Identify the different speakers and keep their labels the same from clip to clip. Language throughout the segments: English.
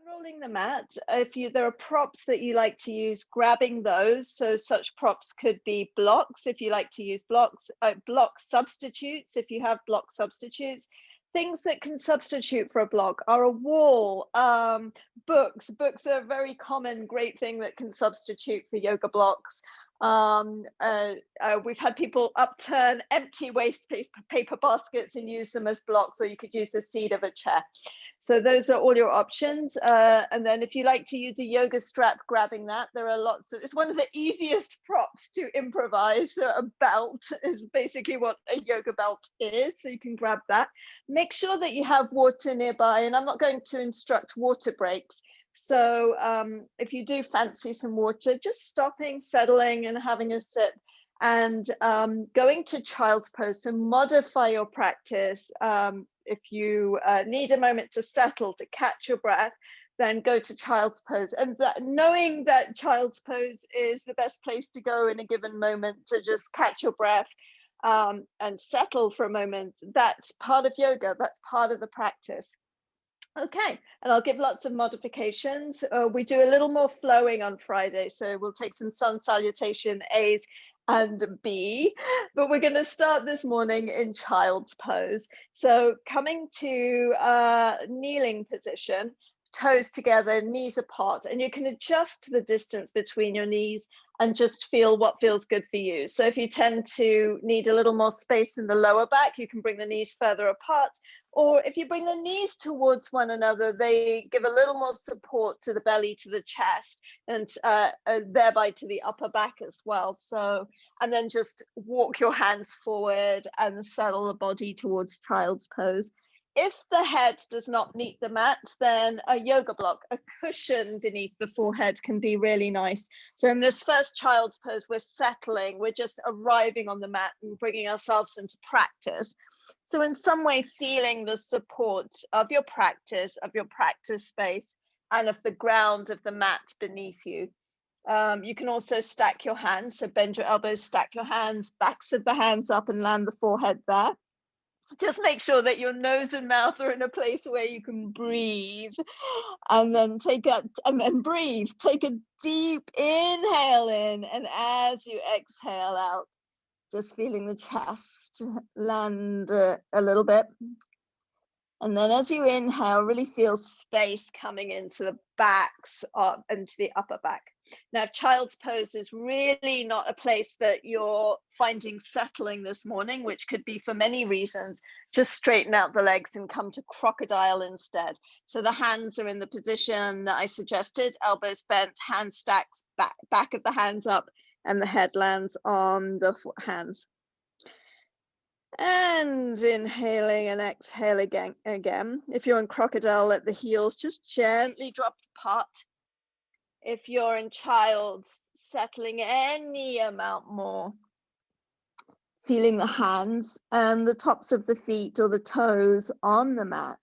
Speaker 1: Unrolling the mat, if there are props that you like to use, grabbing those. So such props could be blocks if you like to use blocks, block substitutes if you have block substitutes. Things that can substitute for a block are a wall, books. Books are a very common, great thing that can substitute for yoga blocks. We've had people upturn empty waste paper baskets and use them as blocks, or you could use the seat of a chair. So those are all your options. And then if you like to use a yoga strap, grabbing that, there are lots of, it's one of the easiest props to improvise. So a belt is basically what a yoga belt is. So you can grab that. Make sure that you have water nearby. And I'm not going to instruct water breaks. So if you do fancy some water, just stopping, settling and having a sip. And going to child's pose to modify your practice. If you need a moment to settle, to catch your breath, then go to child's pose. And knowing that child's pose is the best place to go in a given moment to just catch your breath and settle for a moment, that's part of yoga, that's part of the practice. Okay, and I'll give lots of modifications. We do a little more flowing on Friday, so we'll take some sun salutation A's and B, but we're going to start this morning in child's pose. So coming to kneeling position, toes together, knees apart, and you can adjust the distance between your knees and just feel what feels good for you. So if you tend to need a little more space in the lower back, you can bring the knees further apart. Or if you bring the knees towards one another, they give a little more support to the belly, to the chest, and thereby to the upper back as well. So, and then just walk your hands forward and settle the body towards child's pose. If the head does not meet the mat, then a yoga block, a cushion beneath the forehead can be really nice. So in this first child's pose, we're settling, we're just arriving on the mat and bringing ourselves into practice. So in some way, feeling the support of your practice space, and of the ground of the mat beneath you. You can also stack your hands. So bend your elbows, stack your hands, backs of the hands up and land the forehead there. Just make sure that your nose and mouth are in a place where you can breathe, and then breathe. Take a deep inhale in, and as you exhale out, just feeling the chest land a little bit. And then as you inhale, really feel space coming into the backs into the upper back. Now, child's pose is really not a place that you're finding settling this morning, which could be for many reasons. Just straighten out the legs and come to crocodile instead. So the hands are in the position that I suggested, elbows bent, hand stacks, back of the hands up, and the head lands on the hands. And inhaling and exhale again. If you're in crocodile, let the heels just gently drop apart. If you're in child's, settling any amount more. Feeling the hands and the tops of the feet or the toes on the mat.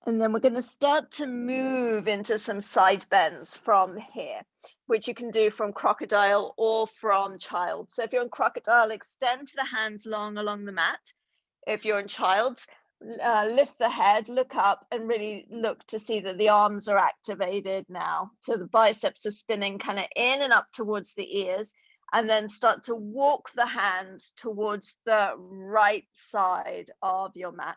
Speaker 1: And then we're going to start to move into some side bends from here, which you can do from crocodile or from child. So if you're in crocodile, extend the hands long along the mat. If you're in child, lift the head, look up, and really look to see that the arms are activated now. So the biceps are spinning kind of in and up towards the ears, and then start to walk the hands towards the right side of your mat.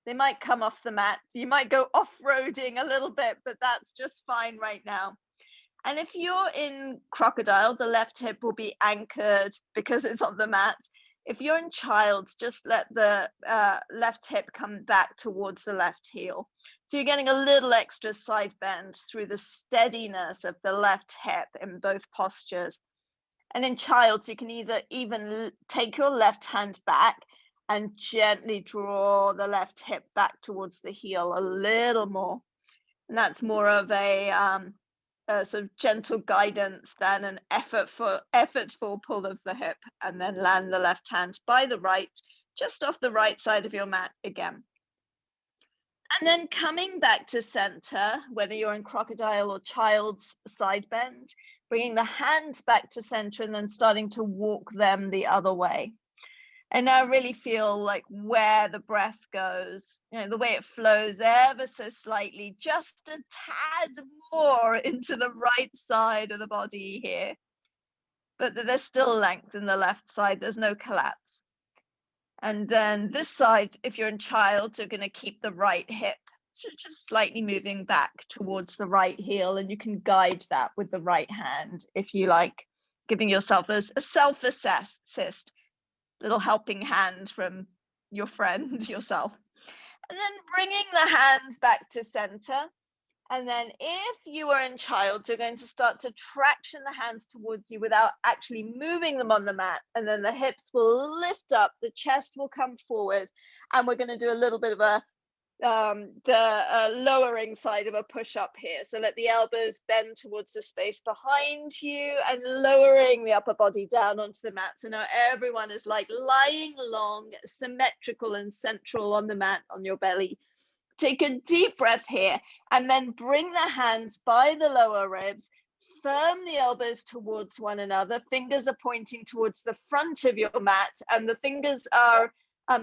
Speaker 1: They might come off the mat. You might go off-roading a little bit, but that's just fine right now. And if you're in crocodile, the left hip will be anchored because it's on the mat. If you're in child, just let the left hip come back towards the left heel. So you're getting a little extra side bend through the steadiness of the left hip in both postures. And in child, you can either even take your left hand back and gently draw the left hip back towards the heel a little more. And that's more of a sort of gentle guidance than an effortful pull of the hip, and then land the left hand by the right, just off the right side of your mat again. And then coming back to center, whether you're in crocodile or child's side bend, bringing the hands back to center and then starting to walk them the other way. And now really feel like where the breath goes, the way it flows ever so slightly, just a tad more into the right side of the body here. But there's still length in the left side, there's no collapse. And then this side, if you're in child, you're going to keep the right hip. So just slightly moving back towards the right heel, and you can guide that with the right hand if you like, giving yourself a self-assist little helping hand from your friend, yourself. And then bringing the hands back to center. And then if you are in child, you're going to start to traction the hands towards you without actually moving them on the mat. And then the hips will lift up, the chest will come forward. And we're going to do a little bit of a lowering side of a push-up here. So let the elbows bend towards the space behind you and lowering the upper body down onto the mat. So now everyone is like lying long, symmetrical and central on the mat on your belly. Take a deep breath here and then bring the hands by the lower ribs, firm the elbows towards one another. Fingers are pointing towards the front of your mat and the fingers are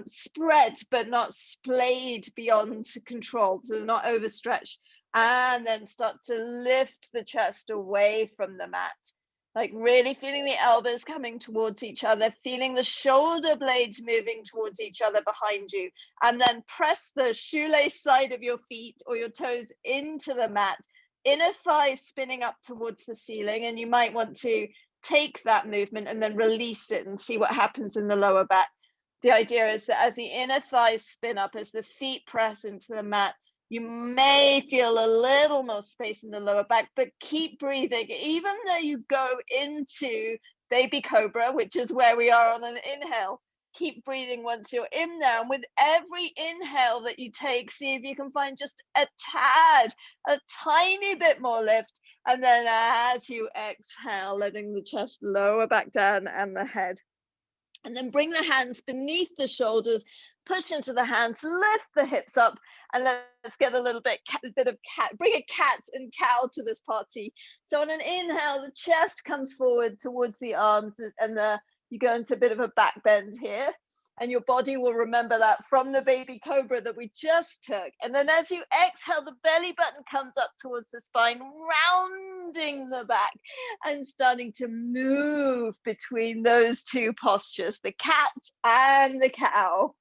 Speaker 1: spread but not splayed beyond control, so they're not overstretched. And then start to lift the chest away from the mat, like really feeling the elbows coming towards each other, feeling the shoulder blades moving towards each other behind you, and then press the shoelace side of your feet or your toes into the mat, inner thighs spinning up towards the ceiling. And you might want to take that movement and then release it and see what happens in the lower back. The idea is that as the inner thighs spin up, as the feet press into the mat, you may feel a little more space in the lower back, but keep breathing. Even though you go into baby cobra, which is where we are on an inhale, keep breathing once you're in there. And with every inhale that you take, see if you can find just a tiny bit more lift. And then as you exhale, letting the chest lower back down and the head. And then bring the hands beneath the shoulders, push into the hands, lift the hips up, and let's get a little bit of cat. Bring a cat and cow to this party. So on an inhale, the chest comes forward towards the arms, and you go into a bit of a back bend here. And your body will remember that from the baby cobra that we just took. And then as you exhale, the belly button comes up towards the spine, rounding the back and starting to move between those two postures, the cat and the cow.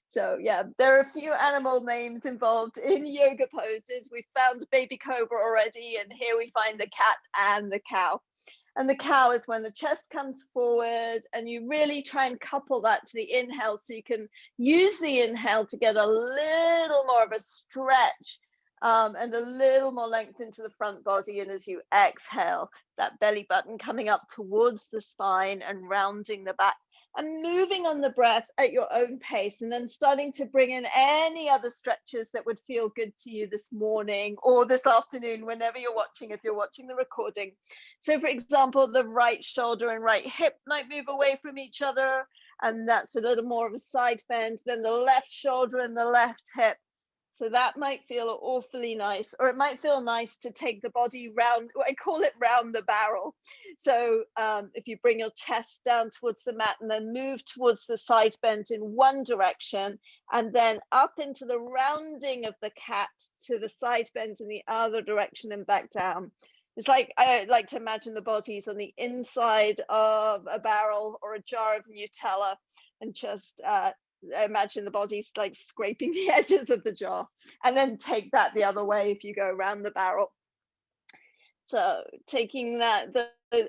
Speaker 1: So yeah, there are a few animal names involved in yoga poses. We found baby cobra already, and here we find the cat and the cow. And the cow is when the chest comes forward and you really try and couple that to the inhale, so you can use the inhale to get a little more of a stretch and a little more length into the front body. And as you exhale, that belly button coming up towards the spine and rounding the back and moving on the breath at your own pace, and then starting to bring in any other stretches that would feel good to you this morning or this afternoon, whenever you're watching, if you're watching the recording. So for example, the right shoulder and right hip might move away from each other, and that's a little more of a side bend than the left shoulder and the left hip. So that might feel awfully nice, or it might feel nice to take the body round. I call it round the barrel. So if you bring your chest down towards the mat and then move towards the side bend in one direction, and then up into the rounding of the cat to the side bend in the other direction and back down. It's like, I like to imagine the body's on the inside of a barrel or a jar of Nutella, and just imagine the body's like scraping the edges of the jar, and then take that the other way if you go around the barrel. So taking that,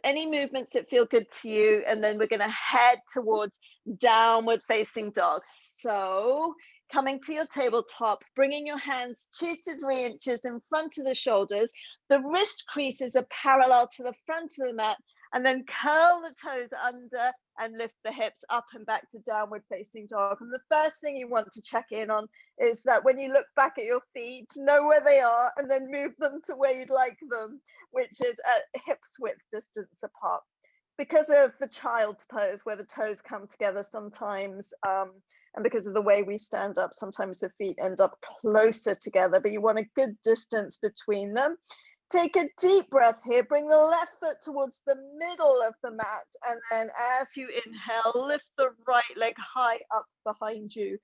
Speaker 1: any movements that feel good to you, and then we're going to head towards downward facing dog. So coming to your tabletop, bringing your hands 2 to 3 inches in front of the shoulders. The wrist creases are parallel to the front of the mat, and then curl the toes under and lift the hips up and back to downward facing dog. And the first thing you want to check in on is that when you look back at your feet, know where they are and then move them to where you'd like them, which is at hips width distance apart. Because of the child's pose, where the toes come together sometimes, and because of the way we stand up, sometimes the feet end up closer together, but you want a good distance between them. Take a deep breath here. Bring the left foot towards the middle of the mat. And then as you inhale, lift the right leg high up behind you.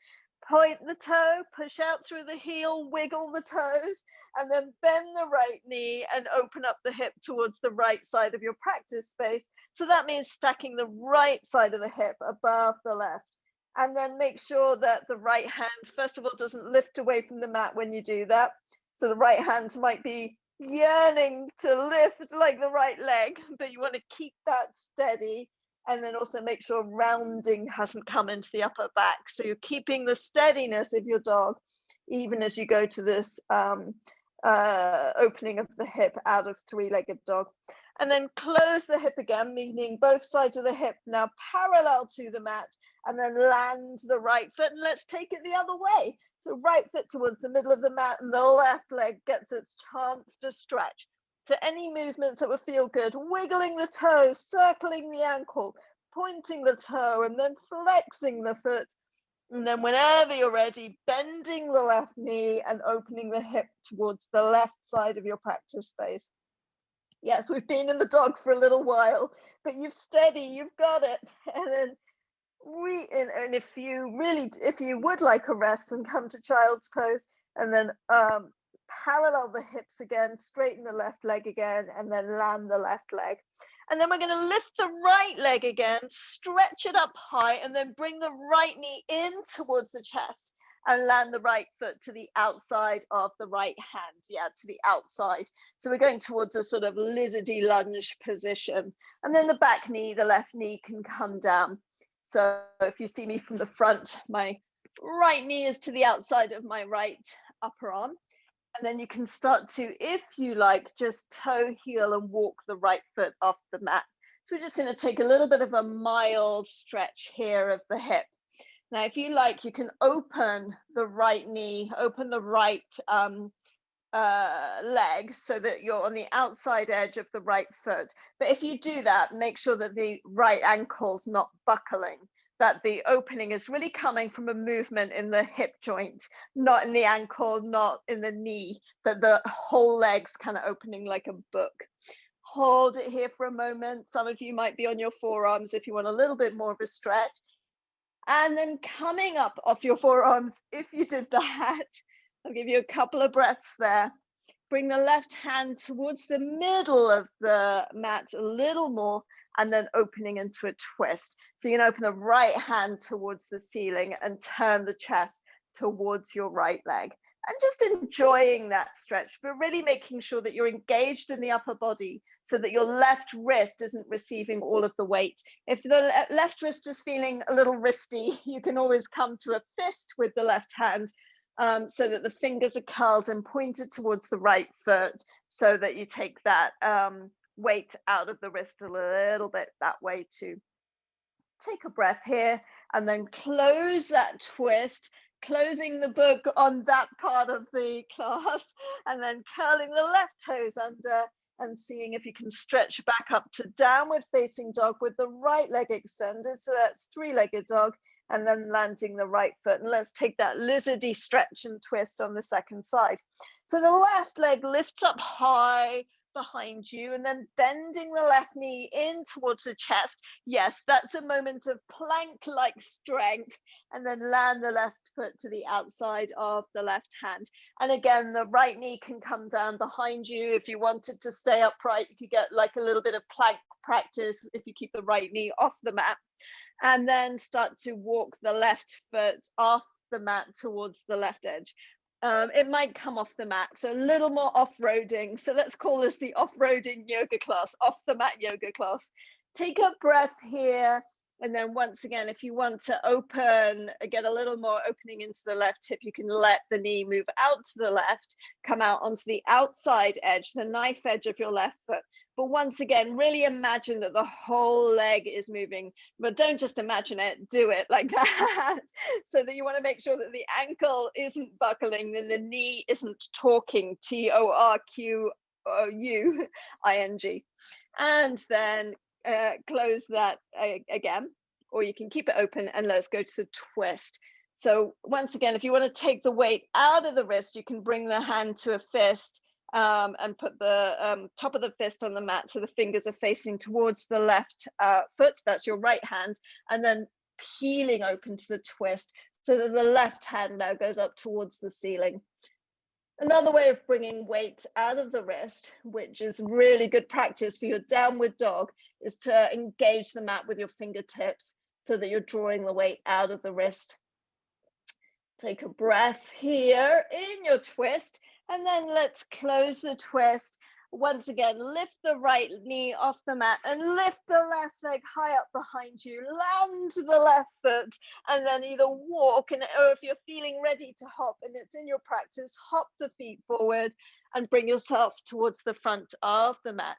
Speaker 1: Point the toe, push out through the heel, wiggle the toes, and then bend the right knee and open up the hip towards the right side of your practice space. So that means stacking the right side of the hip above the left. And then make sure that the right hand, first of all, doesn't lift away from the mat when you do that. So the right hand might be yearning to lift like the right leg, but you want to keep that steady, and then also make sure rounding hasn't come into the upper back, so you're keeping the steadiness of your dog even as you go to this opening of the hip out of three-legged dog. And then close the hip again, meaning both sides of the hip now parallel to the mat, and then land the right foot, and let's take it the other way. So right foot towards the middle of the mat, and the left leg gets its chance to stretch. So any movements that will feel good, wiggling the toes, circling the ankle, pointing the toe, and then flexing the foot. And then whenever you're ready, bending the left knee and opening the hip towards the left side of your practice space. Yes, we've been in the dog for a little while, but you've steady, you've got it. And then and if you would like a rest, and come to child's pose, and then parallel the hips again, straighten the left leg again, and then land the left leg. And then we're going to lift the right leg again, stretch it up high, and then bring the right knee in towards the chest and land the right foot to the outside of the right hand. Yeah, to the outside. So we're going towards a sort of lizardy lunge position. And then the back knee, the left knee can come down. So if you see me from the front, my right knee is to the outside of my right upper arm. And then you can start to, if you like, just toe, heel, and walk the right foot off the mat. So we're just going to take a little bit of a mild stretch here of the hip. Now, if you like, you can open the right knee, open the right leg so that you're on the outside edge of the right foot. But if you do that, make sure that the right ankle's not buckling, that the opening is really coming from a movement in the hip joint, not in the ankle, not in the knee, that the whole leg's kind of opening like a book. Hold it here for a moment. Some of you might be on your forearms if you want a little bit more of a stretch. And then coming up off your forearms, if you did that, I'll give you a couple of breaths there. Bring the left hand towards the middle of the mat a little more, and then opening into a twist. So you can open the right hand towards the ceiling and turn the chest towards your right leg. And just enjoying that stretch, but really making sure that you're engaged in the upper body so that your left wrist isn't receiving all of the weight. If the left wrist is feeling a little wristy, you can always come to a fist with the left hand, so that the fingers are curled and pointed towards the right foot, so that you take that weight out of the wrist a little bit that way too. Take a breath here, and then close that twist, closing the book on that part of the class, and then curling the left toes under and seeing if you can stretch back up to downward facing dog with the right leg extended. So that's three-legged dog, and then landing the right foot. And let's take that lizardy stretch and twist on the second side. So the left leg lifts up high behind you, and then bending the left knee in towards the chest. Yes, that's a moment of plank-like strength, and then land the left foot to the outside of the left hand. And again, the right knee can come down behind you. If you wanted to stay upright, you could get like a little bit of plank practice if you keep the right knee off the mat, and then start to walk the left foot off the mat towards the left edge. It might come off the mat, so a little more off-roading. So let's call this the off-roading yoga class, off the mat yoga class. Take a breath here. And then once again, if you want to open, get a little more opening into the left hip, you can let the knee move out to the left, come out onto the outside edge, the knife edge of your left foot. But once again, really imagine that the whole leg is moving, but don't just imagine it, do it like that. So that you want to make sure that the ankle isn't buckling and the knee isn't torquing, T-O-R-Q-U-I-N-G. And then close that again, or you can keep it open, and let's go to the twist. So once again, if you want to take the weight out of the wrist, you can bring the hand to a fist, and put the top of the fist on the mat so the fingers are facing towards the left foot, that's your right hand, and then peeling open to the twist so that the left hand now goes up towards the ceiling. Another way of bringing weight out of the wrist, which is really good practice for your downward dog, is to engage the mat with your fingertips so that you're drawing the weight out of the wrist. Take a breath here in your twist, and then let's close the twist. Once again, lift the right knee off the mat and lift the left leg high up behind you. Land to the left foot, and then either walk, or if you're feeling ready to hop and it's in your practice, hop the feet forward and bring yourself towards the front of the mat.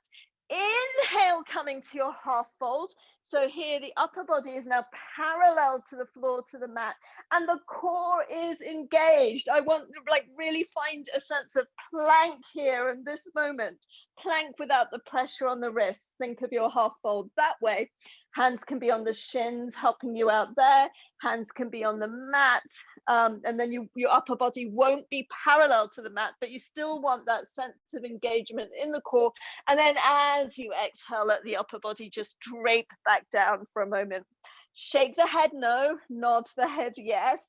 Speaker 1: Inhale, coming to your half fold. So here the upper body is now parallel to the floor, to the mat, and the core is engaged. I want to really find a sense of plank here in this moment. Plank without the pressure on the wrist. Think of your half fold that way. Hands can be on the shins, helping you out there. Hands can be on the mat. And then your upper body won't be parallel to the mat, but you still want that sense of engagement in the core. And then as you exhale, let the upper body just drape back down for a moment. Shake the head no, nod the head yes.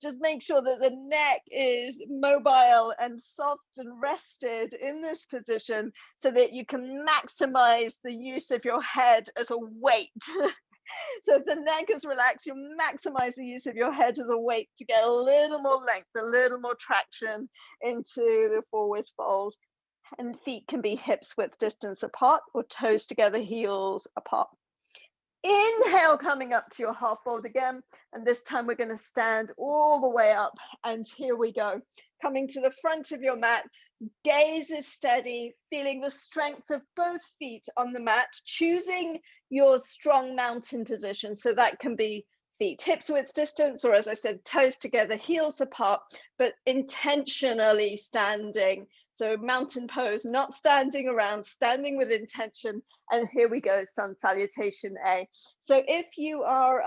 Speaker 1: Just make sure that the neck is mobile and soft and rested in this position so that you can maximize the use of your head as a weight. So if the neck is relaxed, you maximize the use of your head as a weight to get a little more length, a little more traction into the forward fold. And feet can be hips width distance apart or toes together, heels apart. Inhale, coming up to your half fold again, and this time we're going to stand all the way up, and here we go. Coming to the front of your mat, gaze is steady, feeling the strength of both feet on the mat, choosing your strong mountain position, so that can be feet hips width distance, or as I said, toes together, heels apart, but intentionally standing. So mountain pose, not standing around, standing with intention. And here we go, sun salutation A. So if you are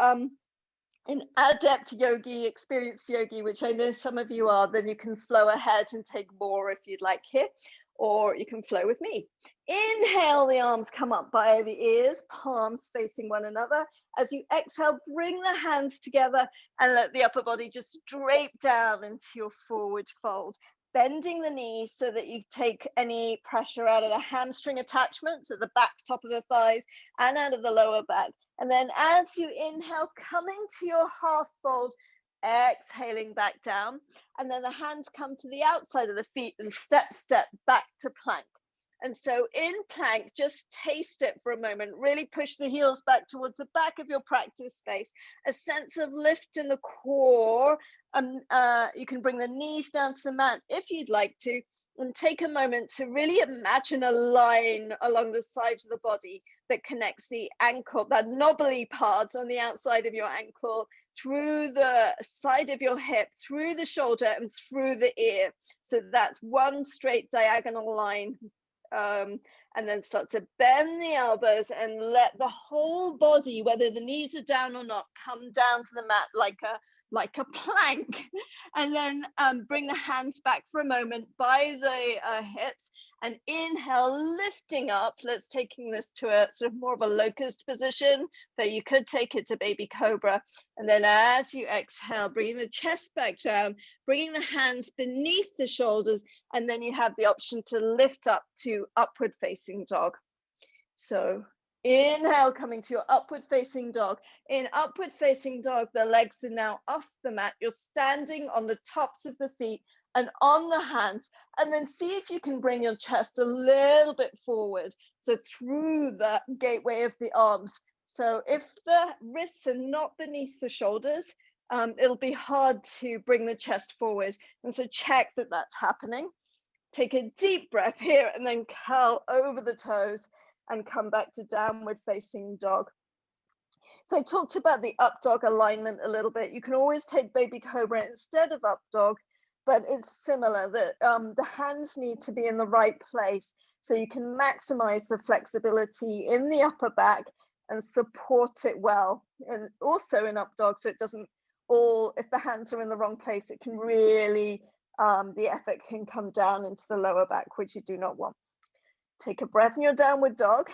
Speaker 1: an adept yogi, experienced yogi, which I know some of you are, then you can flow ahead and take more if you'd like here, or you can flow with me. Inhale, the arms come up by the ears, palms facing one another. As you exhale, bring the hands together and let the upper body just drape down into your forward fold. Bending the knees so that you take any pressure out of the hamstring attachments at the back, top of the thighs, and out of the lower back. And then as you inhale, coming to your half fold, exhaling back down. And then the hands come to the outside of the feet and step back to plank. And so in plank, just taste it for a moment. Really push the heels back towards the back of your practice space. A sense of lift in the core. You can bring the knees down to the mat if you'd like to, and take a moment to really imagine a line along the sides of the body that connects the ankle, that knobbly part on the outside of your ankle, through the side of your hip, through the shoulder, and through the ear. So that's one straight diagonal line. And then start to bend the elbows and let the whole body, whether the knees are down or not, come down to the mat like a plank. And then bring the hands back for a moment by the hips, and inhale, lifting up. Let's taking this to a sort of more of a locust position, but you could take it to baby cobra. And then as you exhale, bringing the chest back down, bringing the hands beneath the shoulders, and then you have the option to lift up to upward facing dog. So inhale, coming to your upward facing dog. In upward facing dog, the legs are now off the mat. You're standing on the tops of the feet and on the hands, and then see if you can bring your chest a little bit forward, so through the gateway of the arms. So if the wrists are not beneath the shoulders, it'll be hard to bring the chest forward, and so check that that's happening. Take a deep breath here, and then curl over the toes and come back to downward facing dog. So I talked about the up dog alignment a little bit. You can always take baby cobra instead of up dog, but it's similar that the hands need to be in the right place so you can maximize the flexibility in the upper back and support it well. And also in up dog, so it doesn't all, if the hands are in the wrong place, it can really the effort can come down into the lower back, which you do not want. Take a breath in your downward dog.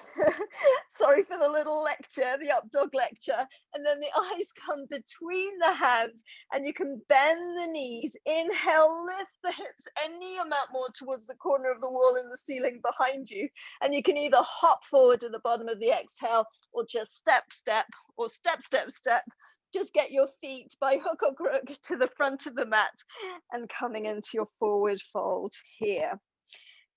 Speaker 1: Sorry for the little lecture, the up dog lecture. And then the eyes come between the hands and you can bend the knees. Inhale, lift the hips any amount more towards the corner of the wall in the ceiling behind you. And you can either hop forward to the bottom of the exhale or just step, step, or step, step, step. Just get your feet by hook or crook to the front of the mat and coming into your forward fold here.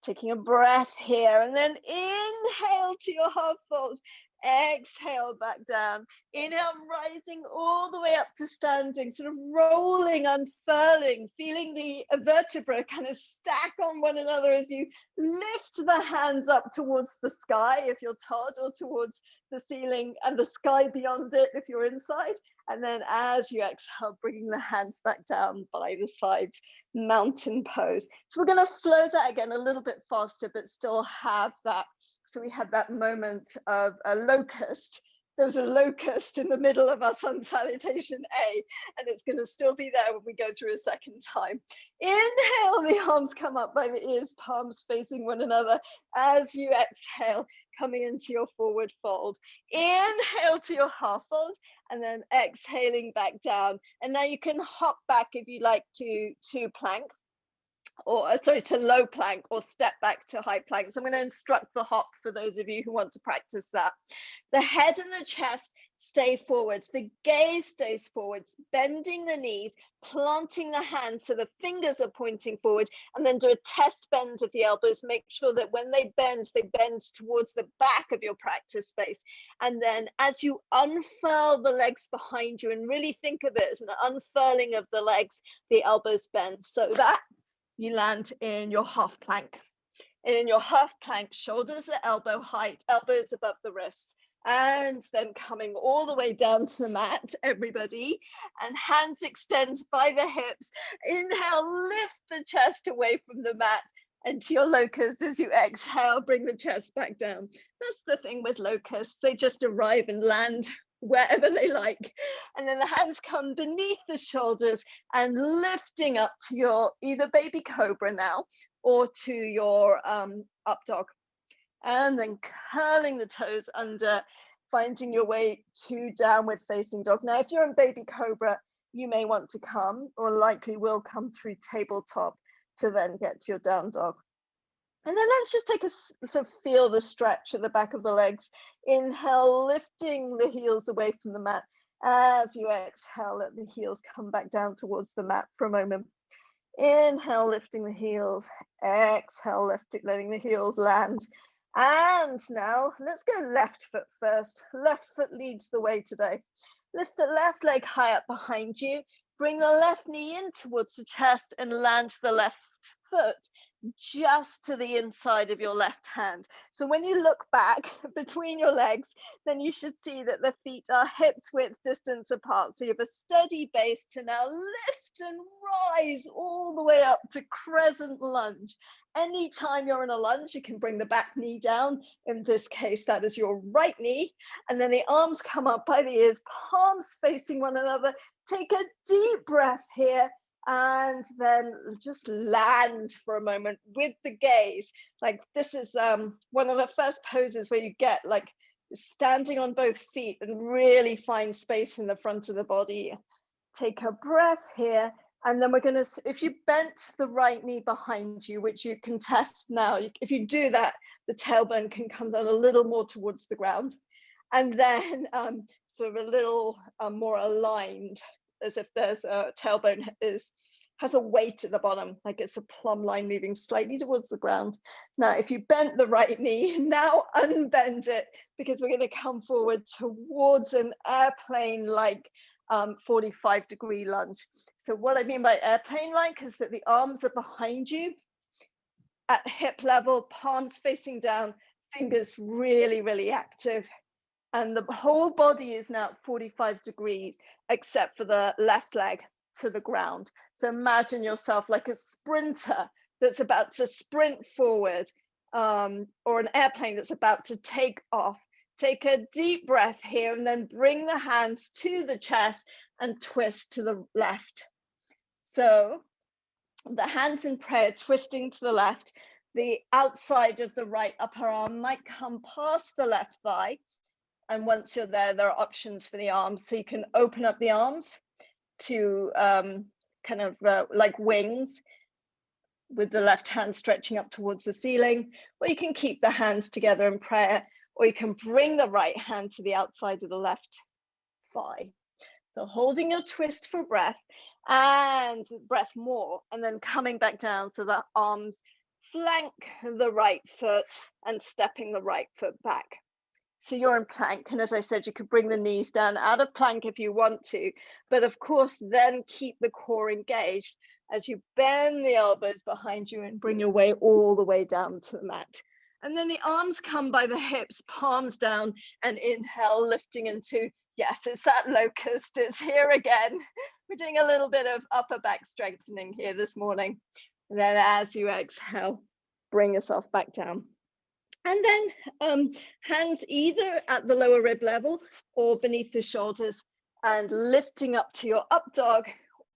Speaker 1: Taking a breath here and then inhale to your half fold. Exhale back down. Inhale, rising all the way up to standing, sort of rolling, unfurling, feeling the vertebrae kind of stack on one another as you lift the hands up towards the sky if you're Todd, or towards the ceiling and the sky beyond it if you're inside. And then as you exhale, bringing the hands back down by the sides, mountain pose. So we're going to flow that again a little bit faster, but still have that. So we had that moment of a locust. There was a locust in the middle of us on Salutation A, and it's going to still be there when we go through a second time. Inhale, the arms come up by the ears, palms facing one another. As you exhale, coming into your forward fold. Inhale to your half fold, and then exhaling back down. And now you can hop back if you like to plank. Or sorry, to low plank, or step back to high plank. So I'm going to instruct the hop for those of you who want to practice that. The head and the chest stay forwards. The gaze stays forwards, bending the knees, planting the hands so the fingers are pointing forward, and then do a test bend of the elbows. Make sure that when they bend towards the back of your practice space. And then as you unfurl the legs behind you, and really think of it as an unfurling of the legs, the elbows bend. So that you land in your half plank. And in your half plank, shoulders at elbow height, elbows above the wrists. And then coming all the way down to the mat, everybody, and hands extend by the hips. Inhale, lift the chest away from the mat and to your locust. As you exhale, bring the chest back down. That's the thing with locusts. They just arrive and land wherever they like. And then the hands come beneath the shoulders and lifting up to your either baby cobra now or to your up dog. And then curling the toes under, finding your way to downward facing dog. Now, if you're in baby cobra, you may want to come, or likely will come through tabletop to then get to your down dog. And then let's just take a sort of feel the stretch at the back of the legs. Inhale, lifting the heels away from the mat. As you exhale, let the heels come back down towards the mat for a moment. Inhale, lifting the heels. Exhale, letting the heels land. And now let's go left foot first. Left foot leads the way today. Lift the left leg high up behind you. Bring the left knee in towards the chest and land the left foot just to the inside of your left hand. So when you look back between your legs, then you should see that the feet are hips width distance apart. So you have a steady base to now lift and rise all the way up to Crescent Lunge. Anytime you're in a lunge, you can bring the back knee down. In this case, that is your right knee. And then the arms come up by the ears, palms facing one another. Take a deep breath here. And then just land for a moment with the gaze. Like this is one of the first poses where you get like standing on both feet and really find space in the front of the body. Take a breath here. And then we're going to, if you bent the right knee behind you, which you can test now, if you do that, the tailbone can come down a little more towards the ground. And then sort of a little more aligned, as if there's a tailbone has a weight at the bottom, like it's a plumb line moving slightly towards the ground. Now, if you bent the right knee, now unbend it, because we're going to come forward towards an airplane-like 45-degree lunge. So what I mean by airplane-like is that the arms are behind you at hip level, palms facing down, fingers really, really active. And the whole body is now at 45 degrees, except for the left leg to the ground. So imagine yourself like a sprinter that's about to sprint forward, or an airplane that's about to take off. Take a deep breath here and then bring the hands to the chest and twist to the left. So The hands in prayer, twisting to the left. The outside of the right upper arm might come past the left thigh. And once you're there, there are options for the arms. So you can open up the arms to kind of like wings, with the left hand stretching up towards the ceiling, or you can keep the hands together in prayer, or you can bring the right hand to the outside of the left thigh. So holding your twist for breath and breath more, and then coming back down so the arms flank the right foot and stepping the right foot back. So you're in plank, and as I said, you could bring the knees down out of plank if you want to, but of course then keep the core engaged as you bend the elbows behind you and bring your weight all the way down to the mat. And then the arms come by the hips, palms down, and inhale, lifting into, yes, it's that locust, it's here again. We're doing a little bit of upper back strengthening here this morning. And then as you exhale, bring yourself back down. And then hands either at the lower rib level or beneath the shoulders, and lifting up to your up dog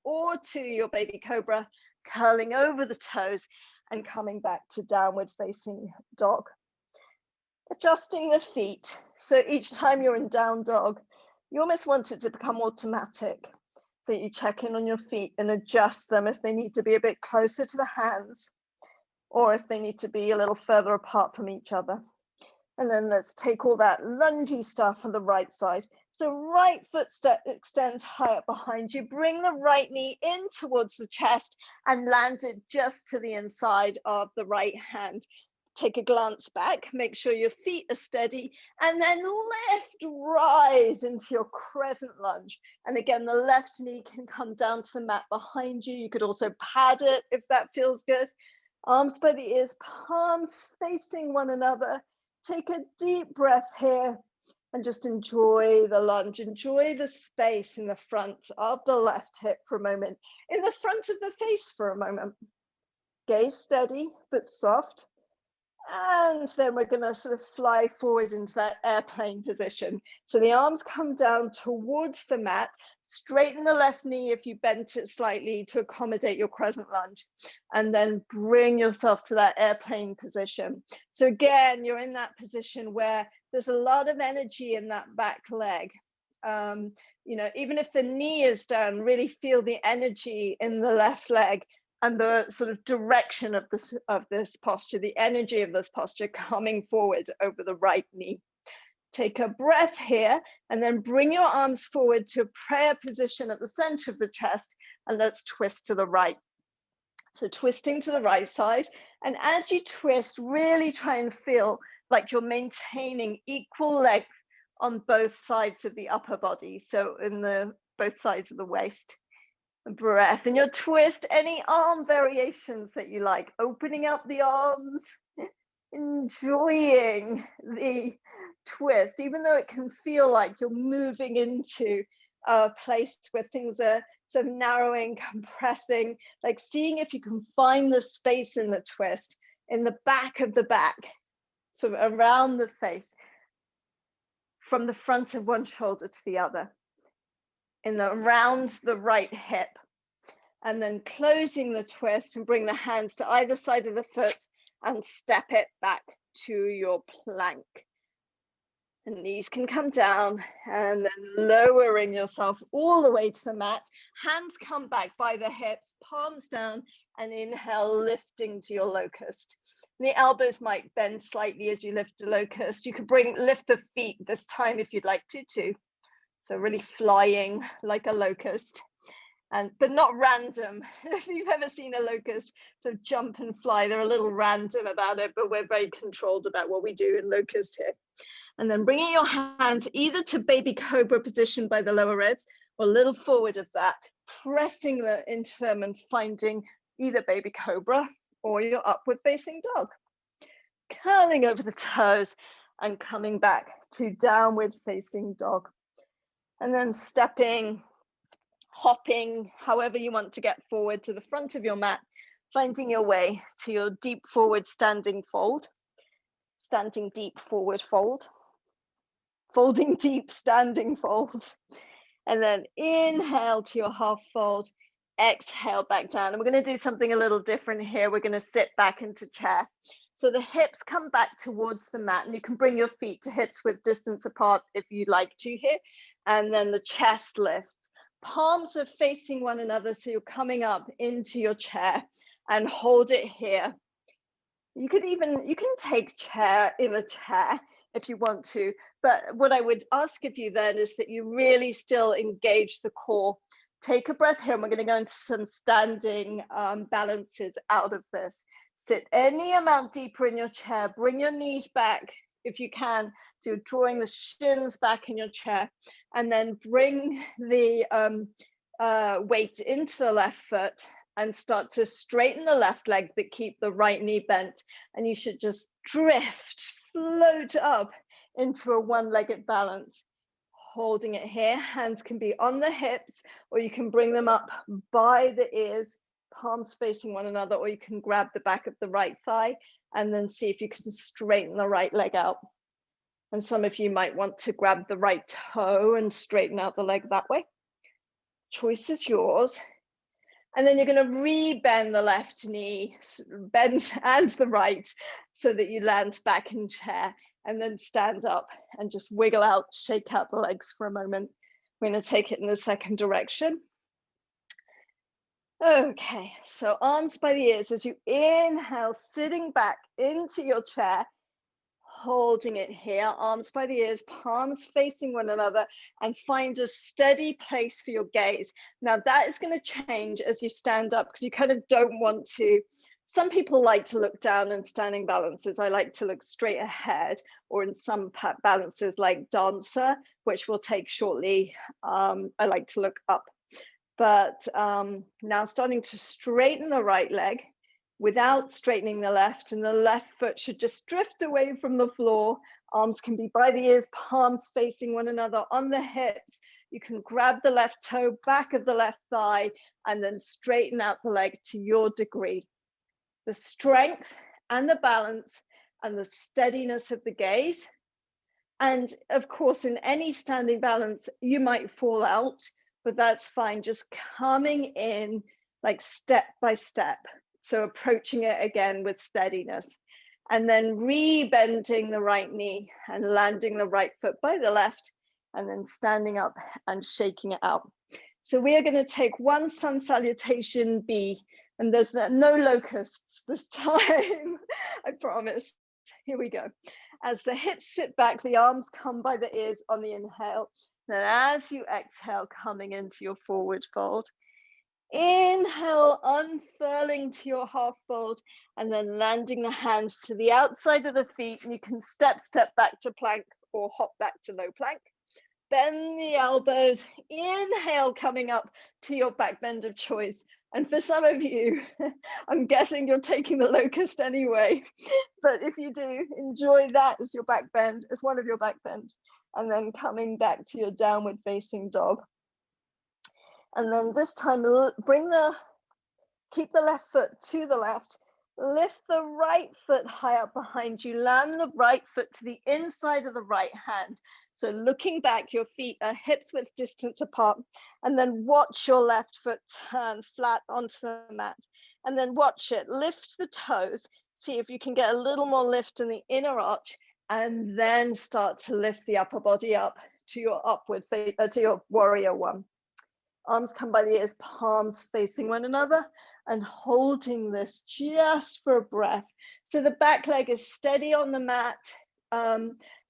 Speaker 1: or to your baby cobra, curling over the toes and coming back to downward facing dog. Adjusting the feet. So each time you're in down dog, you almost want it to become automatic, that you check in on your feet and adjust them if they need to be a bit closer to the hands, or if they need to be a little further apart from each other. And then let's take all that lungy stuff on the right side. So right foot extends high up behind you. Bring the right knee in towards the chest and land it just to the inside of the right hand. Take a glance back, make sure your feet are steady, and then left rise into your crescent lunge. And again, the left knee can come down to the mat behind you. You could also pad it if that feels good. Arms by the ears, palms facing one another. Take a deep breath here and just enjoy the lunge. Enjoy the space in the front of the left hip for a moment, in the front of the face for a moment. Gaze steady but soft. And then we're going to sort of fly forward into that airplane position. So the arms come down towards the mat. Straighten the left knee if you bent it slightly to accommodate your crescent lunge, and then bring yourself to that airplane position. So again, you're in that position where there's a lot of energy in that back leg. You know, even if the knee is down, really feel the energy in the left leg and the sort of direction of this posture, the energy of this posture coming forward over the right knee. Take a breath here and then bring your arms forward to a prayer position at the center of the chest, and let's twist to the right. So twisting to the right side, and as you twist, really try and feel like you're maintaining equal length on both sides of the upper body, so in both sides of the waist. Breath, and your twist, any arm variations that you like, opening up the arms, enjoying the twist, even though it can feel like you're moving into a place where things are sort of narrowing, compressing, like seeing if you can find the space in the twist in the back of the back, sort of around the face, from the front of one shoulder to the other, around the right hip, and then closing the twist and bring the hands to either side of the foot and step it back to your plank. The knees can come down, and then lowering yourself all the way to the mat. Hands come back by the hips, palms down, and inhale, lifting to your locust. The elbows might bend slightly as you lift the locust. You could lift the feet this time if you'd like to too. So really flying like a locust. But not random. If you've ever seen a locust sort of jump and fly, they're a little random about it, but we're very controlled about what we do in locust here. And then bringing your hands either to baby cobra position by the lower ribs, or a little forward of that, pressing into them and finding either baby cobra or your upward facing dog. Curling over the toes and coming back to downward facing dog. And then stepping, hopping, however you want to get forward to the front of your mat, finding your way to your deep forward standing fold, standing deep forward fold, folding deep standing fold, and then inhale to your half fold, exhale back down. And we're going to do something a little different here. We're going to sit back into chair. So the hips come back towards the mat, and you can bring your feet to hips with distance apart if you like to here. And then the chest lifts. Palms are facing one another, so you're coming up into your chair and hold it here. You can take chair in a chair if you want to, but what I would ask of you then is that you really still engage the core. Take a breath here, and we're going to go into some standing balances out of this. Sit any amount deeper in your chair. Bring your knees back if you can, to drawing the shins back in your chair, and then bring the weight into the left foot and start to straighten the left leg, but keep the right knee bent. And you should just drift, float up into a one-legged balance. Holding it here, hands can be on the hips, or you can bring them up by the ears, palms facing one another, or you can grab the back of the right thigh and then see if you can straighten the right leg out. And some of you might want to grab the right toe and straighten out the leg that way. Choice is yours. And then you're going to re-bend the left knee, bend and the right, so that you land back in chair, and then stand up and just wiggle out, shake out the legs for a moment. We're going to take it in the second direction. Okay, so arms by the ears as you inhale, sitting back into your chair, holding it here, arms by the ears, palms facing one another, and find a steady place for your gaze. Now that is going to change as you stand up, because you kind of don't want to. Some people like to look down in standing balances. I like to look straight ahead, or in some balances like dancer, which we'll take shortly, I like to look up. But now starting to straighten the right leg without straightening the left, and the left foot should just drift away from the floor. Arms can be by the ears, palms facing one another on the hips. You can grab the left toe, back of the left thigh, and then straighten out the leg to your degree. The strength and the balance and the steadiness of the gaze. And of course, in any standing balance, you might fall out, but that's fine. Just coming in like step by step. So approaching it again with steadiness, and then re-bending the right knee and landing the right foot by the left, and then standing up and shaking it out. So we are going to take one sun salutation B, and there's no locusts this time, I promise. Here we go. As the hips sit back, the arms come by the ears on the inhale. Then as you exhale, coming into your forward fold. Inhale, unfurling to your half fold, and then landing the hands to the outside of the feet. And you can step back to plank or hop back to low plank. Bend the elbows, inhale, coming up to your back bend of choice. And for some of you, I'm guessing you're taking the locust anyway, but if you do, enjoy that as your back bend, as one of your back bends, and then coming back to your downward facing dog. And then this time, keep the left foot to the left, lift the right foot high up behind you, land the right foot to the inside of the right hand. So looking back, your feet are hips width distance apart, and then watch your left foot turn flat onto the mat. And then watch it, lift the toes, see if you can get a little more lift in the inner arch, and then start to lift the upper body up to your upward face, to your warrior one. Arms come by the ears, palms facing one another, and holding this just for a breath. So the back leg is steady on the mat,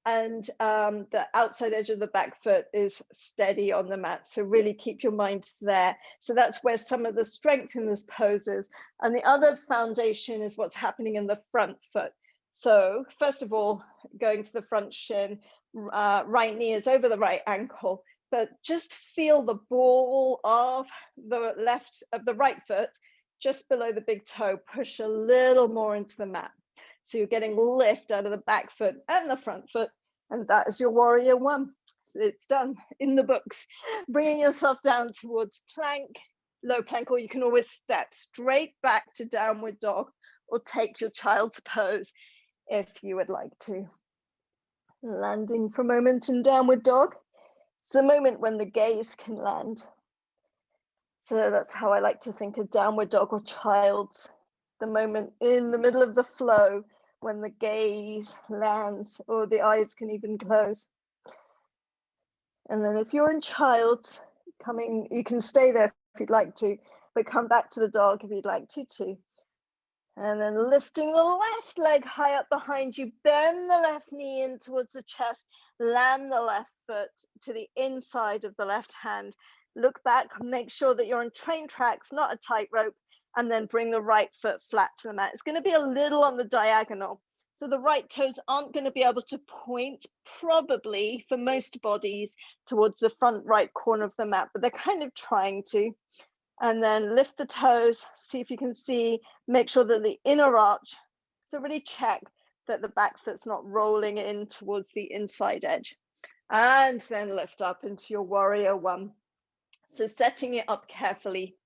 Speaker 1: and the outside edge of the back foot is steady on the mat. So really keep your mind there. So that's where some of the strength in this pose is. And the other foundation is what's happening in the front foot. So first of all, going to the front shin, right knee is over the right ankle, but just feel the ball of the right foot just below the big toe, push a little more into the mat. So you're getting lift out of the back foot and the front foot, and that is your warrior one. It's done in the books. Bringing yourself down towards plank, low plank, or you can always step straight back to downward dog, or take your child's pose if you would like to. Landing for a moment in downward dog. It's the moment when the gaze can land. So that's how I like to think of downward dog or child's, the moment in the middle of the flow when the gaze lands or the eyes can even close. And then if you're in child's, you can stay there if you'd like to, but come back to the dog if you'd like to too. And then lifting the left leg high up behind you, bend the left knee in towards the chest, land the left foot to the inside of the left hand. Look back, make sure that you're on train tracks, not a tightrope, and then bring the right foot flat to the mat. It's going to be a little on the diagonal. So the right toes aren't going to be able to point, probably for most bodies, towards the front right corner of the mat, but they're kind of trying to. And then lift the toes, see if you can see, make sure that the inner arch, so really check that the back foot's not rolling in towards the inside edge. And then lift up into your warrior one. So setting it up carefully,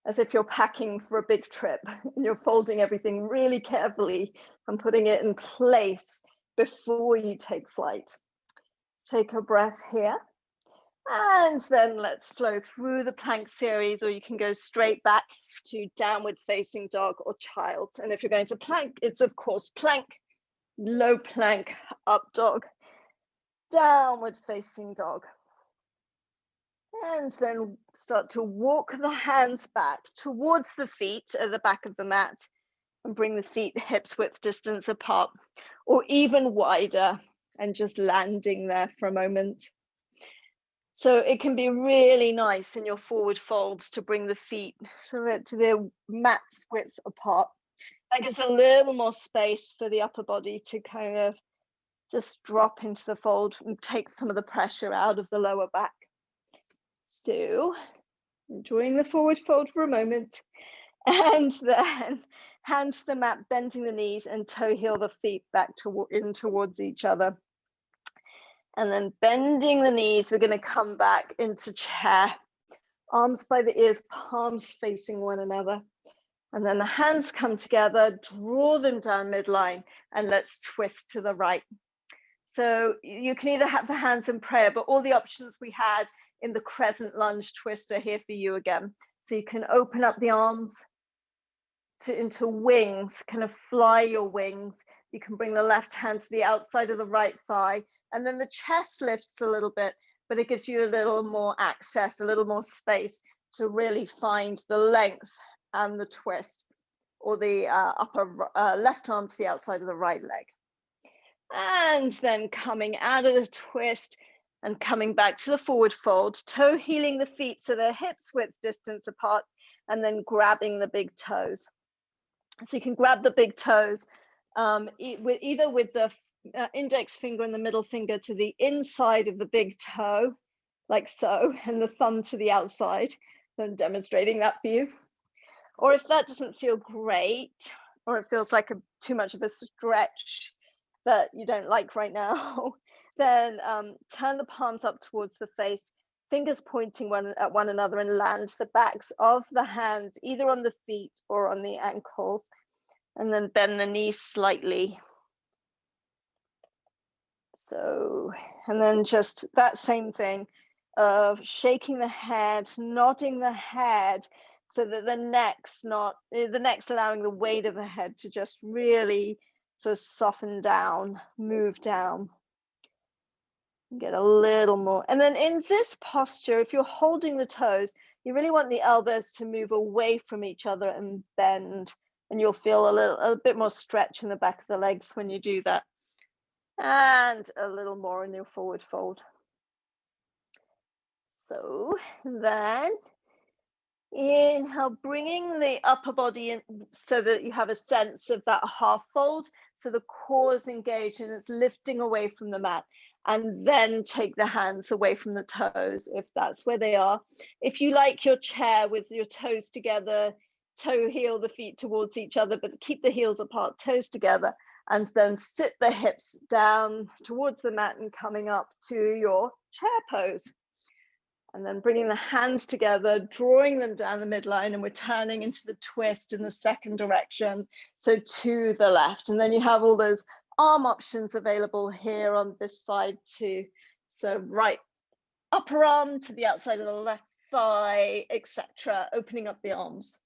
Speaker 1: as if you're packing for a big trip, and you're folding everything really carefully and putting it in place before you take flight. Take a breath here. And then let's flow through the plank series, or you can go straight back to downward facing dog or child. And if you're going to plank, it's of course plank, low plank, up dog, downward facing dog. And then start to walk the hands back towards the feet at the back of the mat and bring the feet hips width distance apart or even wider, and just landing there for a moment. So it can be really nice in your forward folds to bring the feet to their mat width apart. That gives a little more space for the upper body to kind of just drop into the fold and take some of the pressure out of the lower back. So enjoying the forward fold for a moment, and then hands to the mat, bending the knees and toe heel the feet back in towards each other. And then bending the knees, we're going to come back into chair, arms by the ears, palms facing one another. And then the hands come together, draw them down midline, and let's twist to the right. So you can either have the hands in prayer, but all the options we had in the Crescent Lunge twist are here for you again. So you can open up the arms into wings, kind of fly your wings. You can bring the left hand to the outside of the right thigh, and then the chest lifts a little bit, but it gives you a little more access, a little more space to really find the length and the twist, or the upper left arm to the outside of the right leg. And then coming out of the twist and coming back to the forward fold, toe heeling the feet so they're hips width distance apart, and then grabbing the big toes. So you can grab the big toes either with the index finger and the middle finger to the inside of the big toe, like so, and the thumb to the outside. So I'm demonstrating that for you. Or if that doesn't feel great, or it feels like too much of a stretch that you don't like right now, then turn the palms up towards the face, fingers pointing at one another, and land the backs of the hands either on the feet or on the ankles, and then bend the knees slightly. So, and then just that same thing of shaking the head, nodding the head, so that the neck's allowing the weight of the head to just really sort of soften down, move down, get a little more. And then in this posture, if you're holding the toes, you really want the elbows to move away from each other and bend, and you'll feel a bit more stretch in the back of the legs when you do that. And a little more in your forward fold. So then inhale, bringing the upper body in so that you have a sense of that half fold. So the core is engaged and it's lifting away from the mat. And then take the hands away from the toes if that's where they are. If you like your chair with your toes together, toe heel the feet towards each other, but keep the heels apart, toes together. And then sit the hips down towards the mat and coming up to your chair pose. And then bringing the hands together, drawing them down the midline, and we're turning into the twist in the second direction, so to the left. And then you have all those arm options available here on this side too. So right upper arm to the outside of the left thigh, etc., opening up the arms.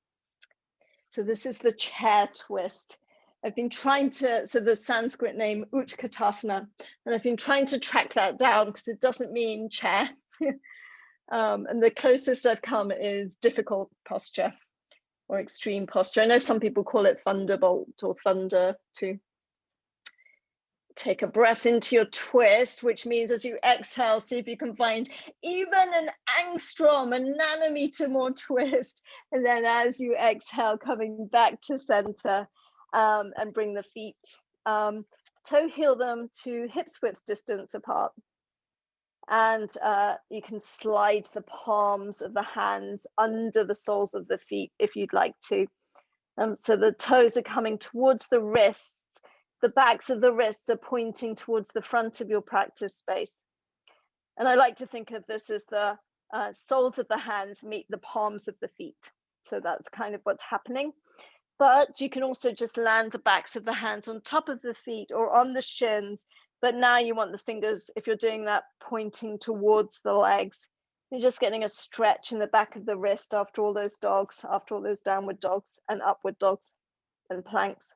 Speaker 1: So this is the chair twist. I've been trying to, so the Sanskrit name Utkatasana, and I've been trying to track that down because it doesn't mean chair. And the closest I've come is difficult posture or extreme posture. I know some people call it thunderbolt or thunder too. Take a breath into your twist, which means as you exhale, see if you can find even an angstrom, a nanometer more twist. And then as you exhale, coming back to center, and bring the feet, toe heel them to hips width distance apart. And you can slide the palms of the hands under the soles of the feet if you'd like to. So the toes are coming towards the wrists. The backs of the wrists are pointing towards the front of your practice space. And I like to think of this as the soles of the hands meet the palms of the feet. So that's kind of what's happening. But you can also just land the backs of the hands on top of the feet or on the shins. But now you want the fingers, if you're doing that, pointing towards the legs. You're just getting a stretch in the back of the wrist after all those dogs, after all those downward dogs and upward dogs and planks.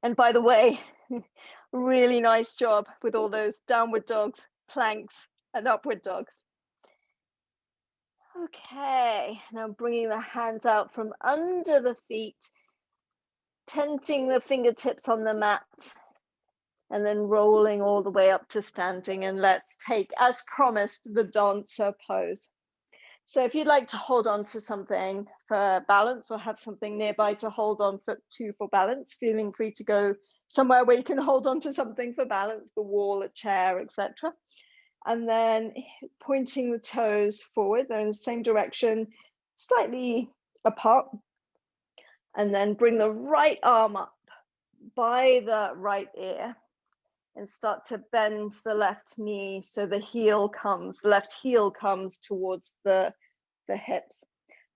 Speaker 1: And by the way, really nice job with all those downward dogs, planks, and upward dogs. Okay, now bringing the hands out from under the feet, tenting the fingertips on the mat, and then rolling all the way up to standing. And let's take, as promised, the dancer pose. So if you'd like to hold on to something for balance or have something nearby to hold on to for balance, feeling free to go somewhere where you can hold on to something for balance, the wall, a chair, etc. And then pointing the toes forward, they're in the same direction, slightly apart. And then bring the right arm up by the right ear and start to bend the left knee so the left heel comes towards the hips.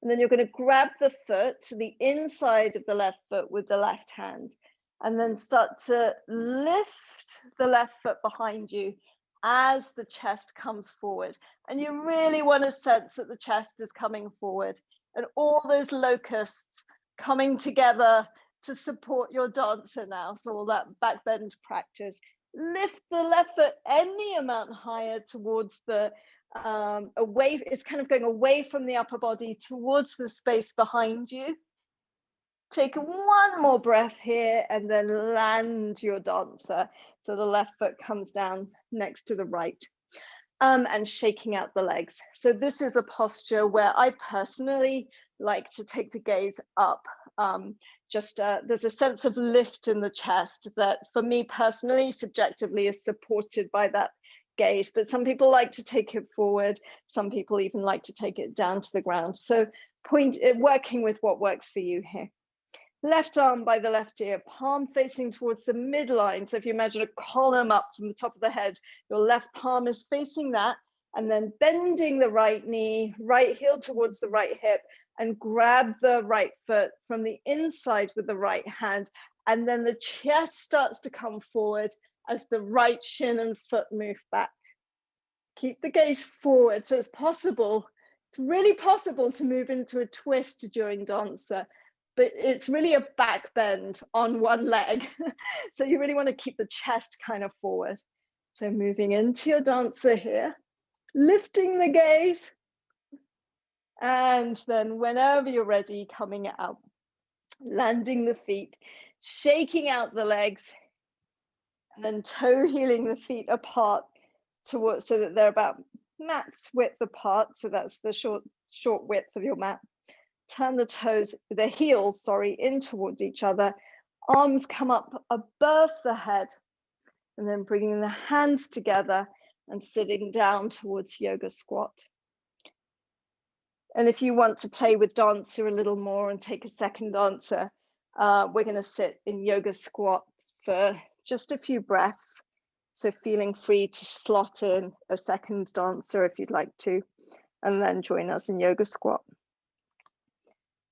Speaker 1: And then you're going to grab the foot to the inside of the left foot with the left hand, and then start to lift the left foot behind you as the chest comes forward. And you really want to sense that the chest is coming forward and all those locusts coming together to support your dancer now. So all that back bend practice. Lift the left foot any amount higher towards the away. It's kind of going away from the upper body towards the space behind you. Take one more breath here and then land your dancer. So the left foot comes down next to the right, and shaking out the legs. So this is a posture where I personally like to take the gaze up. There's a sense of lift in the chest that for me personally, subjectively, is supported by that gaze, but some people like to take it forward. Some people even like to take it down to the ground. So working with what works for you here. Left arm by the left ear, palm facing towards the midline. So if you imagine a column up from the top of the head, your left palm is facing that, and then bending the right knee, right heel towards the right hip, and grab the right foot from the inside with the right hand. And then the chest starts to come forward as the right shin and foot move back. Keep the gaze forward. So it's really possible to move into a twist during dancer, but it's really a back bend on one leg. So you really want to keep the chest kind of forward. So moving into your dancer here, lifting the gaze, and then whenever you're ready, coming out, landing the feet, shaking out the legs, and then toe heeling the feet apart so that they're about mat's width apart. So that's the short width of your mat. Turn the heels, in towards each other. Arms come up above the head, and then bringing the hands together and sitting down towards yoga squat. And if you want to play with dancer a little more and take a second dancer, we're going to sit in yoga squat for just a few breaths. So feeling free to slot in a second dancer if you'd like to, and then join us in yoga squat.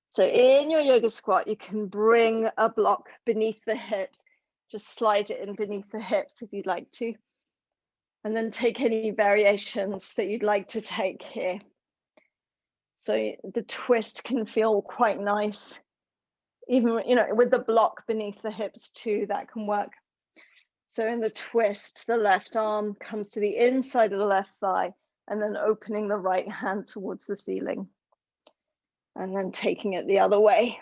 Speaker 1: So in your yoga squat, you can bring a block beneath the hips. Just slide it in beneath the hips if you'd like to. And then take any variations that you'd like to take here. So the twist can feel quite nice, even, you know, with the block beneath the hips too, that can work. So in the twist, the left arm comes to the inside of the left thigh and then opening the right hand towards the ceiling and then taking it the other way.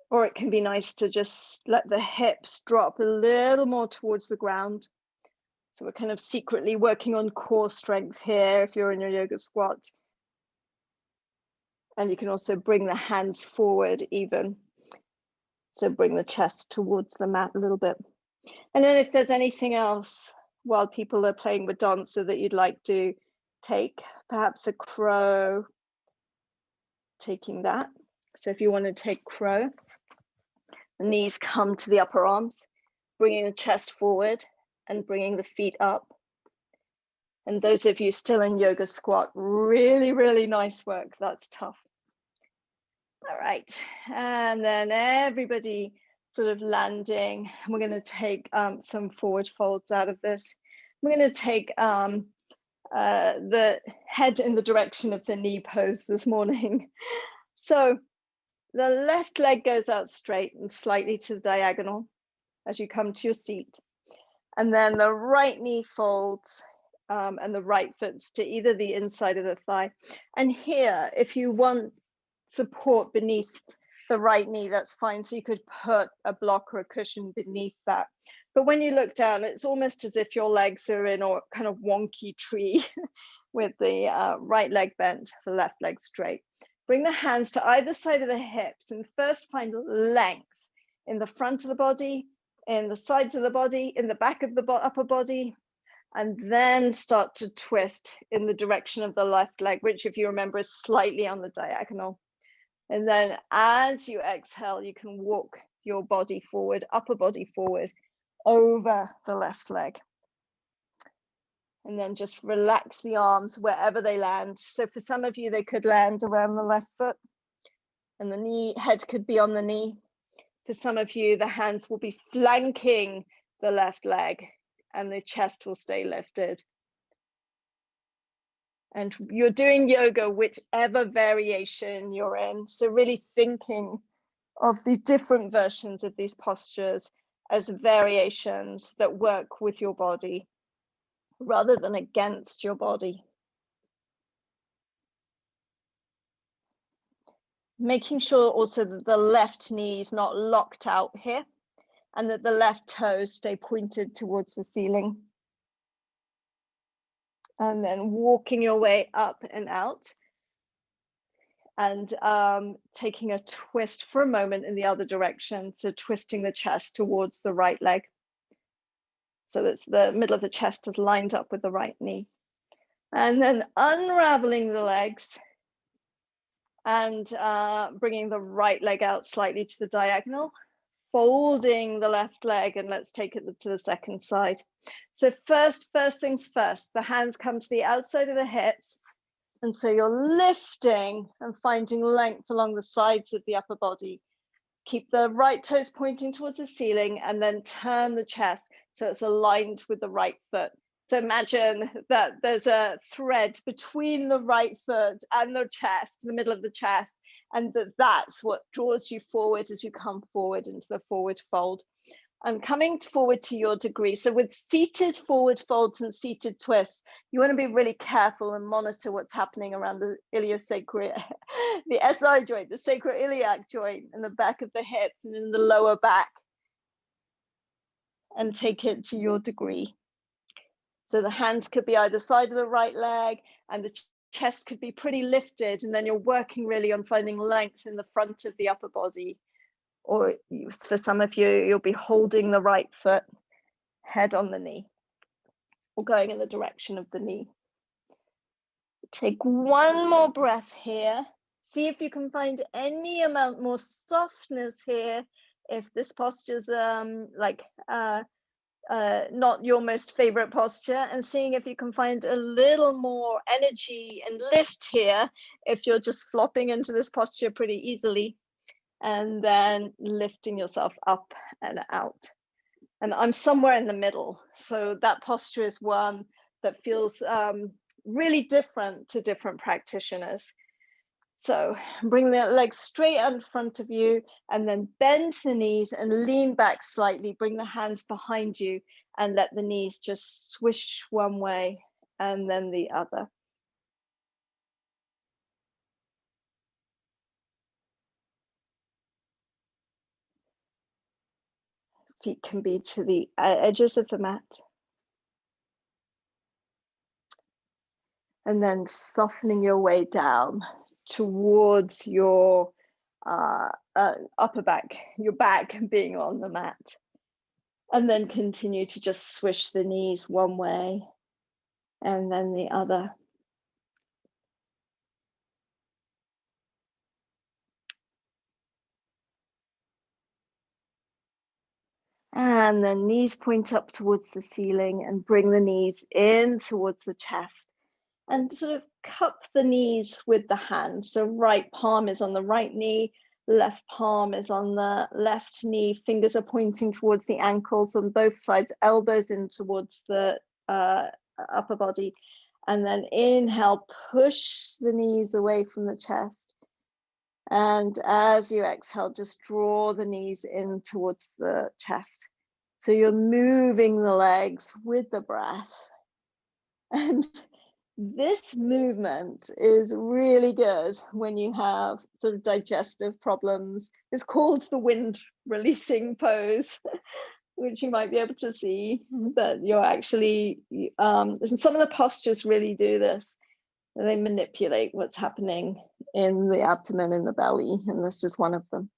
Speaker 1: Or it can be nice to just let the hips drop a little more towards the ground. So we're kind of secretly working on core strength here if you're in your yoga squat. And you can also bring the hands forward even. So bring the chest towards the mat a little bit. And then if there's anything else while people are playing with dancer that you'd like to take, perhaps a crow, taking that. So if you want to take crow, the knees come to the upper arms, bringing the chest forward and bringing the feet up. And those of you still in yoga squat, really, really nice work. That's tough. All right, and then everybody sort of landing. We're going to take some forward folds out of this. We're going to take the head in the direction of the knee pose this morning. So the left leg goes out straight and slightly to the diagonal as you come to your seat. And then the right knee folds and the right foot's to either the inside of the thigh. And here, if you want support beneath the right knee, that's fine. So you could put a block or a cushion beneath that. But when you look down, it's almost as if your legs are in a kind of wonky tree with the right leg bent, the left leg straight. Bring the hands to either side of the hips and first find length in the front of the body, in the sides of the body, in the back of the upper body, and then start to twist in the direction of the left leg, which if you remember is slightly on the diagonal. And then as you exhale, you can walk your body forward, upper body forward, over the left leg. And then just relax the arms wherever they land. So for some of you, they could land around the left foot and the head could be on the knee. For some of you, the hands will be flanking the left leg and the chest will stay lifted. And you're doing yoga, whichever variation you're in. So really thinking of the different versions of these postures as variations that work with your body rather than against your body. Making sure also that the left knee is not locked out here and that the left toes stay pointed towards the ceiling. And then walking your way up and out and taking a twist for a moment in the other direction. So twisting the chest towards the right leg. So that's the middle of the chest is lined up with the right knee. And then unraveling the legs and bringing the right leg out slightly to the diagonal. Folding the left leg, and let's take it to the second side. So first things first, the hands come to the outside of the hips. And so you're lifting and finding length along the sides of the upper body. Keep the right toes pointing towards the ceiling and then turn the chest so it's aligned with the right foot. So imagine that there's a thread between the right foot and the chest, the middle of the chest, and that's what draws you forward as you come forward into the forward fold. And coming forward to your degree. So with seated forward folds and seated twists, you want to be really careful and monitor what's happening around the iliosacral, the SI joint, the sacroiliac joint, and the back of the hips and in the lower back. And take it to your degree. So the hands could be either side of the right leg and the chest could be pretty lifted, and then you're working really on finding length in the front of the upper body. Or for some of you, you'll be holding the right foot, head on the knee, or going in the direction of the knee. Take one more breath here. See if you can find any amount more softness here. If this posture's not your most favorite posture, and seeing if you can find a little more energy and lift here if you're just flopping into this posture pretty easily. and then lifting yourself up and out. And I'm somewhere in the middle. So that posture is one that feels really different to different practitioners. So bring the legs straight out in front of you, and then bend the knees and lean back slightly. Bring the hands behind you and let the knees just swish one way and then the other. Feet can be to the edges of the mat. And then softening your way down towards your upper back, your back being on the mat. And then continue to just swish the knees one way and then the other. And then knees point up towards the ceiling and bring the knees in towards the chest. And sort of cup the knees with the hands. So right palm is on the right knee, left palm is on the left knee. Fingers are pointing towards the ankles on both sides, elbows in towards the upper body. And then inhale, push the knees away from the chest. And as you exhale, just draw the knees in towards the chest. So you're moving the legs with the breath. And this movement is really good when you have sort of digestive problems. It's called the wind releasing pose, which you might be able to see that you're actually, some of the postures really do this. They manipulate what's happening in the abdomen, in the belly, and this is one of them.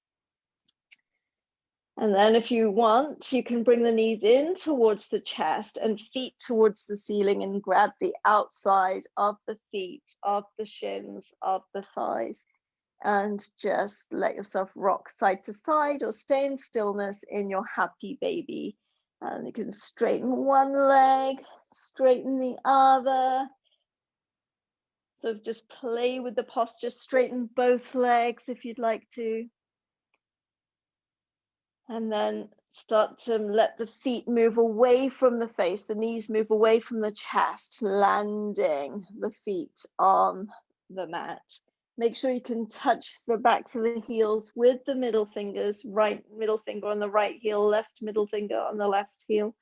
Speaker 1: And then if you want, you can bring the knees in towards the chest and feet towards the ceiling and grab the outside of the feet, of the shins, of the thighs, and just let yourself rock side to side or stay in stillness in your happy baby. And you can straighten one leg, straighten the other. So just play with the posture, straighten both legs if you'd like to. And then start to let the feet move away from the face, the knees move away from the chest, landing the feet on the mat. Make sure you can touch the backs of the heels with the middle fingers, right middle finger on the right heel, left middle finger on the left heel.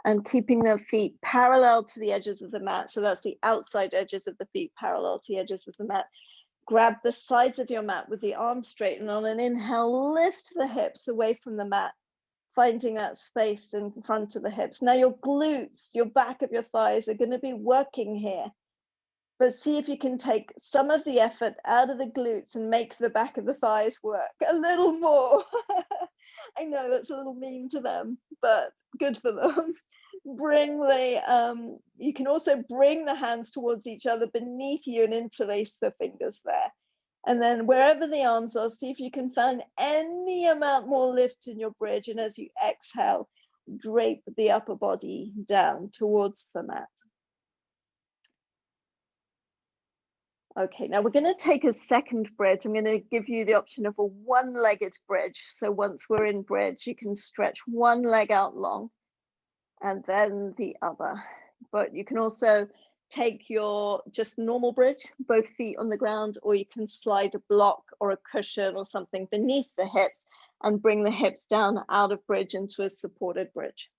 Speaker 1: And keeping the feet parallel to the edges of the mat. So that's the outside edges of the feet parallel to the edges of the mat. Grab the sides of your mat with the arms straight, and on an inhale, lift the hips away from the mat, finding that space in front of the hips. Now your glutes, your back of your thighs are going to be working here. But see if you can take some of the effort out of the glutes and make the back of the thighs work a little more. I know that's a little mean to them, but good for them. Bring the, you can also bring the hands towards each other beneath you and interlace the fingers there. And then wherever the arms are, see if you can find any amount more lift in your bridge. And as you exhale, drape the upper body down towards the mat. Okay, now we're going to take a second bridge. I'm going to give you the option of a one-legged bridge. So once we're in bridge, you can stretch one leg out long and then the other. But you can also take your just normal bridge, both feet on the ground, or you can slide a block or a cushion or something beneath the hips and bring the hips down out of bridge into a supported bridge.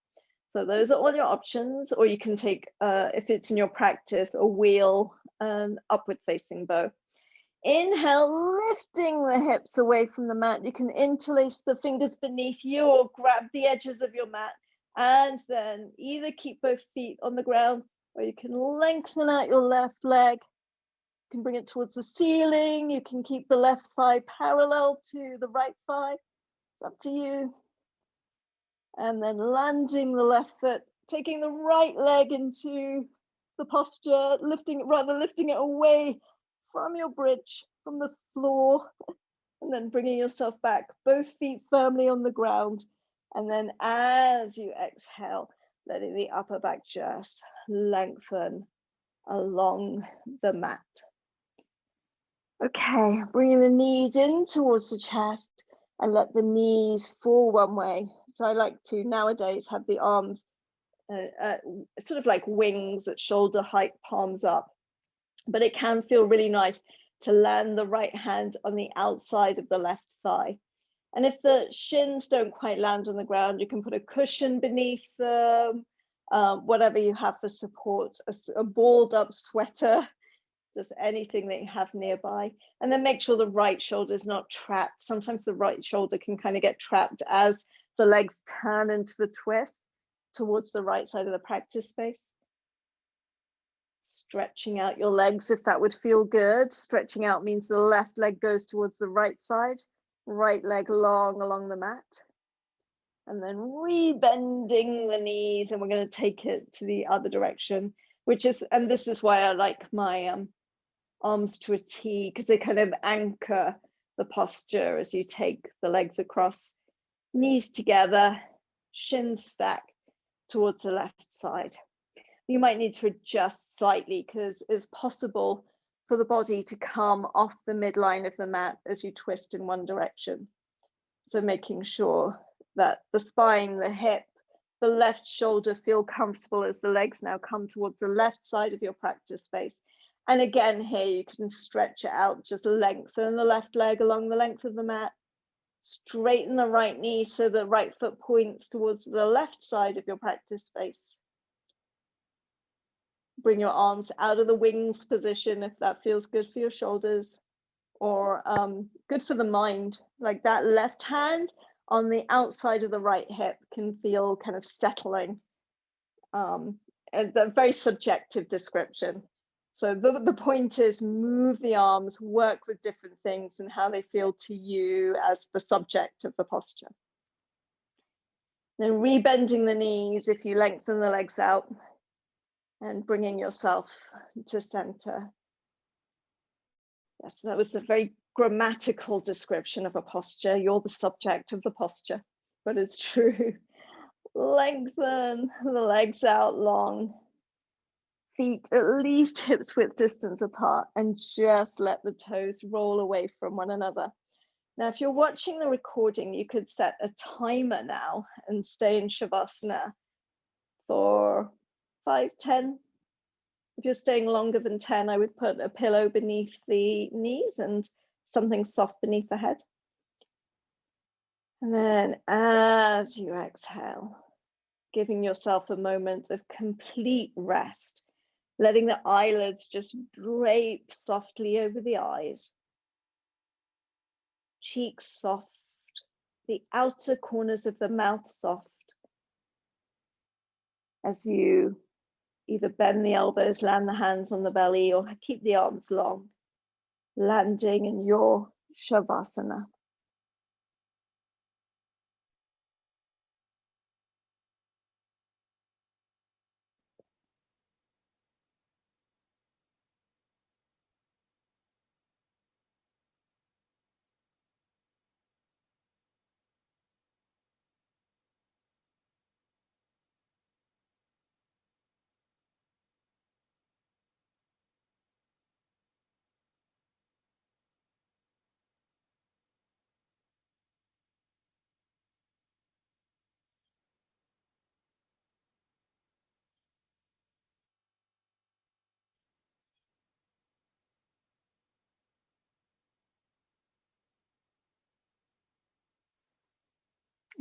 Speaker 1: So those are all your options, or you can take, if it's in your practice, a wheel and upward facing bow. Inhale, lifting the hips away from the mat. You can interlace the fingers beneath you or grab the edges of your mat, and then either keep both feet on the ground or you can lengthen out your left leg. You can bring it towards the ceiling. You can keep the left thigh parallel to the right thigh. It's up to you. And then landing the left foot, taking the right leg into the posture, lifting it away from your bridge, from the floor, and then bringing yourself back, both feet firmly on the ground. And then as you exhale, letting the upper back just lengthen along the mat. Okay, bringing the knees in towards the chest. and let the knees fall one way. So I like to nowadays have the arms sort of like wings at shoulder height, palms up. But it can feel really nice to land the right hand on the outside of the left thigh. And if the shins don't quite land on the ground, you can put a cushion beneath them, whatever you have for support, a balled up sweater, just anything that you have nearby. And then make sure the right shoulder is not trapped. Sometimes the right shoulder can kind of get trapped as the legs turn into the twist towards the right side of the practice space. Stretching out your legs if that would feel good. Stretching out means the left leg goes towards the right side, right leg long along the mat. And then rebending the knees, and we're going to take it to the other direction, which is, and this is why I like my arms to a T, because they kind of anchor the posture as you take the legs across, knees together, shins stacked towards the left side. You might need to adjust slightly because it's possible for the body to come off the midline of the mat as you twist in one direction. So making sure that the spine, the hip, the left shoulder feel comfortable as the legs now come towards the left side of your practice space. And again, here you can stretch it out, just lengthen the left leg along the length of the mat, straighten the right knee so the right foot points towards the left side of your practice space. Bring your arms out of the wings position if that feels good for your shoulders, or good for the mind. Like that left hand on the outside of the right hip can feel kind of settling. A very subjective description. So the point is move the arms, work with different things and how they feel to you as the subject of the posture. Then rebending the knees if you lengthen the legs out, and bringing yourself to center. Yes, that was a very grammatical description of a posture. You're the subject of the posture, but it's true. Lengthen the legs out long, feet at least hips width distance apart, and just let the toes roll away from one another. Now, if you're watching the recording, you could set a timer now and stay in Shavasana for 5, 10. If you're staying longer than 10, I would put a pillow beneath the knees and something soft beneath the head. And then as you exhale, giving yourself a moment of complete rest, letting the eyelids just drape softly over the eyes, cheeks soft, the outer corners of the mouth soft, as you either bend the elbows, land the hands on the belly, or keep the arms long, landing in your Shavasana.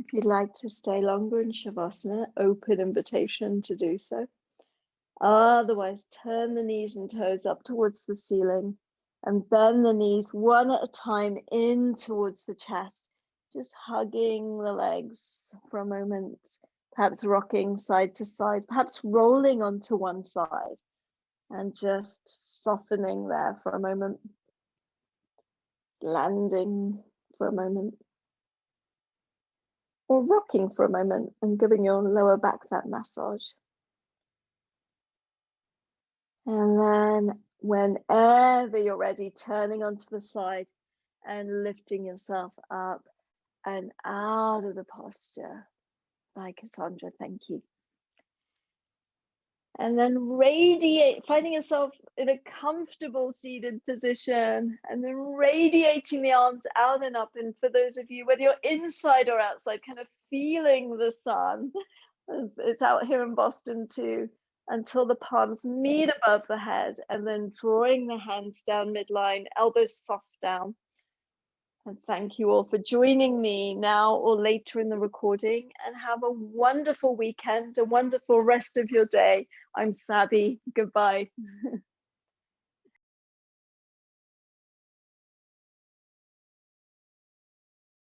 Speaker 1: If you'd like to stay longer in Shavasana, open invitation to do so. Otherwise, turn the knees and toes up towards the ceiling and bend the knees one at a time in towards the chest, just hugging the legs for a moment, perhaps rocking side to side, perhaps rolling onto one side and just softening there for a moment, landing for a moment, or rocking for a moment and giving your lower back that massage. And then whenever you're ready, turning onto the side and lifting yourself up and out of the posture. Bye, Cassandra, thank you. And then radiate, finding yourself in a comfortable seated position, and then radiating the arms out and up. And for those of you, whether you're inside or outside, kind of feeling the sun. It's out here in Boston too, until the palms meet above the head, and then drawing the hands down midline, elbows soft down. And thank you all for joining me now or later in the recording, and have a wonderful weekend, a wonderful rest of your day. I'm Sabbi. Goodbye.